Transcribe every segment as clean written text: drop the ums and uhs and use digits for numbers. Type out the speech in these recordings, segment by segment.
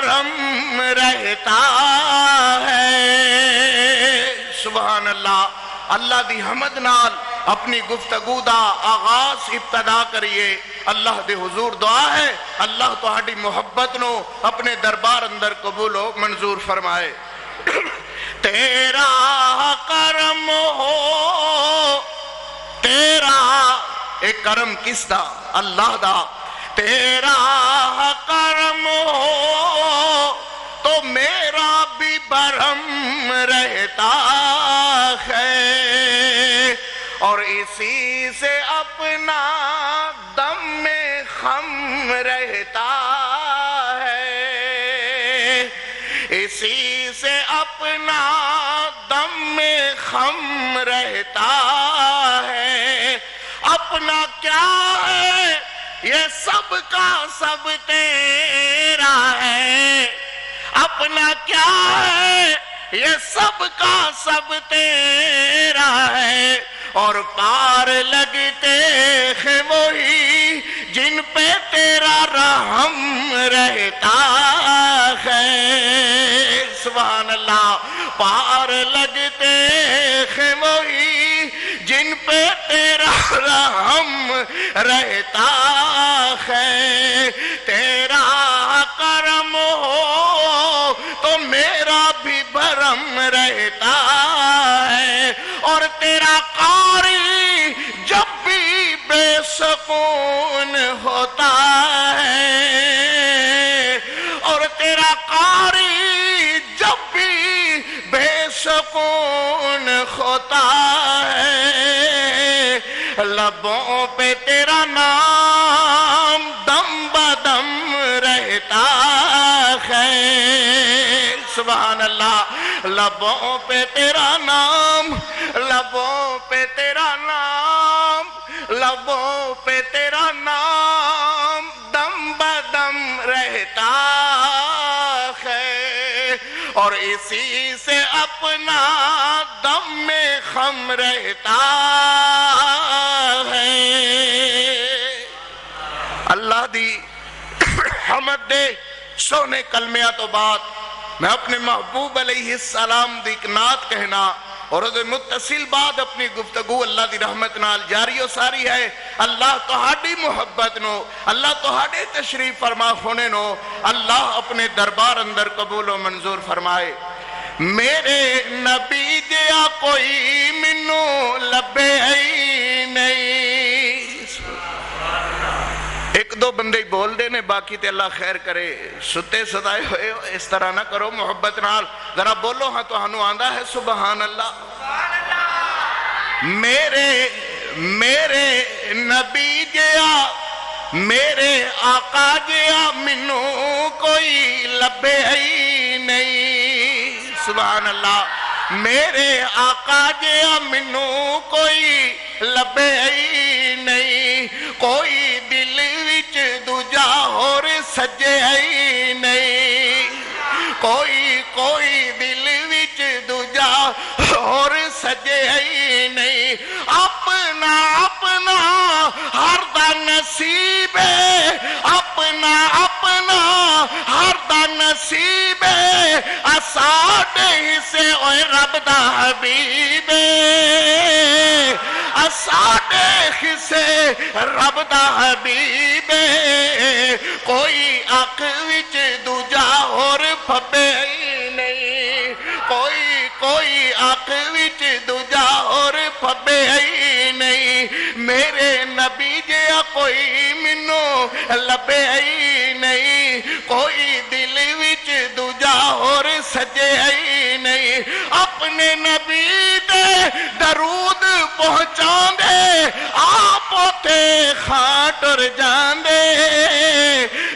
برہم رہتا ہے۔ سبحان اللہ۔ اللہ دی حمد نال اپنی گفتگو دا آغاز ابتدا کریے۔ اللہ دے حضور دعا ہے اللہ تہاڈی محبت نو اپنے دربار اندر قبول و منظور فرمائے۔ تیرا کرم ہو، تیرا ایک کرم کس دا؟ اللہ دا۔ تیرا کرم ہو تو میرا بھی برہم رہتا ہے، اور اسی سے اپنا دم میں خم رہتا ہے، اسی سے اپنا دم میں خم رہتا ہے۔ اپنا کیا ہے یہ سب کا سب تیرا ہے، اپنا کیا ہے یہ سب کا سب تیرا ہے، اور پار لگتے ہیں وہی جن پہ تیرا رحم رہتا ہے۔ سبحان اللہ۔ پار لگتے ہیں وہی جن پہ تیرا رحم رہتا ہے۔ تیرا کرم ہو تو میرا بھی بھرم رہتا ہے، اور تیرا قاری جب بھی بے سکون ہوتا ہے، اور تیرا قاری جب بھی بے سکون ہوتا ہے، لبوں پہ تیرا نام دم بدم رہتا ہے۔ سبحان اللہ۔ لبوں پہ تیرا نام، لبوں پہ تیرا نام، لبوں پہ تیرا نام دم بدم رہتا ہے، اور اسی سے اپنا دم میں خم رہتا ہے۔ اللہ دی حمد دے سونے کلمیہ تو بعد میں اپنے محبوب علیہ السلام دی ایک نعت کہنا، اور اس متصل بعد اپنی گفتگو اللہ دی رحمت نال جاری و ساری ہے۔ اللہ تہاڈی محبت نو، اللہ تہاڈے تشریف فرما ہونے نو اللہ اپنے دربار اندر قبول و منظور فرمائے۔ میرے نبی جیا کوئی منو لبے ہی نہیں۔ ایک دو بندے ہی بول دے نے، باقی تے اللہ خیر کرے۔ ستے ستائے ہوئے ہو، اس طرح نہ کرو، محبت نال ذرا بولو ہاں تو ہنو آندہ ہے سبحان اللہ۔ میرے نبی جیا، میرے آقا جیا منو کوئی لبے ہی نہیں۔ سبحان اللہ۔ میرے آقا جیا منو کوئی لبے ہی نہیں، کوئی دل وچ دوجا اور سجے ہی نہیں، کوئی دل وچ دوجا اور سجے ہی نہیں۔ اپنا ہر دا نصیب ہے، اپنا ہر دا نصیب ہے، اساڈے حصے اوے رب دا حبیب ہے، اساڈے حصے رب دا حبیب ہے۔ کوئی اک وچ دوجا اور پھبے ہی نہیں، کوئی اک وچ دوجا اور پھبے ہی نہیں۔ میرے نبی جیا کوئی منو لبے ہی نہیں، کوئی دل وچ دوجا اور سجے ہی نہیں۔ اپنے نبی دے درود پہنچان دے، آپ تے خاطر جان دے،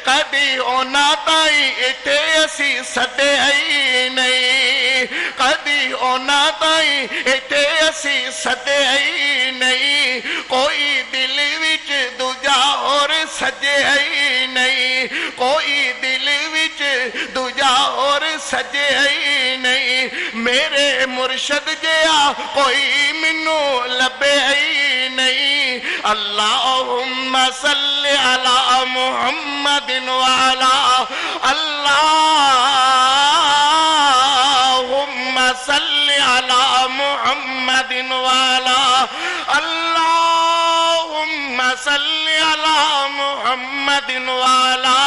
کدی اونا تائی اتے اسی سدے ہی نہیں، کدی اونا تائی اتے اسی سدے ہی نہیں۔ کوئی دل وچ دوجا اور سجے ہی نہیں، کوئی دل وچ دوجا اور سجے ہی نہیں۔ میرے مرشد جیا کوئی منو لبے ہی نہیں، اللہم صلی علی محمد وعلا اللہم صلی علی محمد وعلا اللہم صلی علی محمد وعلا